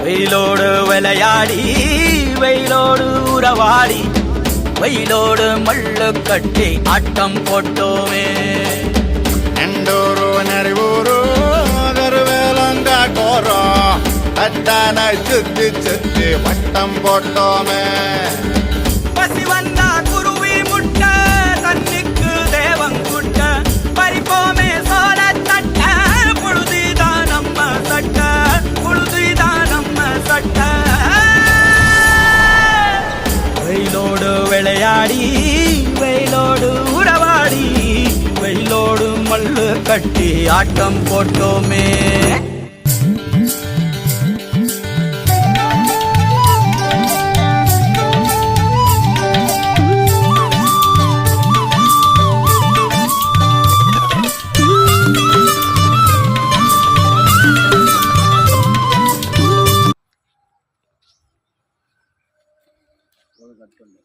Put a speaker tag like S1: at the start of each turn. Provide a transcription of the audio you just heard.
S1: வெயிலோடு விளையாடி வெயிலோடு உறவாடி வெயிலோடு மல்லு கட்டி ஆட்டம் போட்டோமே.
S2: எண்டூரு நெறிவூரு கருவேலங்காட்டோரம் தட்டான சுத்தி சுத்தி வட்டம் போட்டோமே.
S1: பசி வந்தா குருவி முட்ட தண்ணிக்கு தேவங்குட்ட பறிப்போமே சோழ தட்ட புழுதிதான் நம்ம சட்ட புழுதிதான் நம்ம சட்ட. வெயிலோடு விளையாடி வெயிலோடு உறவாடி வெயிலோடு மல்லு கட்டி ஆட்டம் போட்டோமே.
S3: கட் பண்ணு.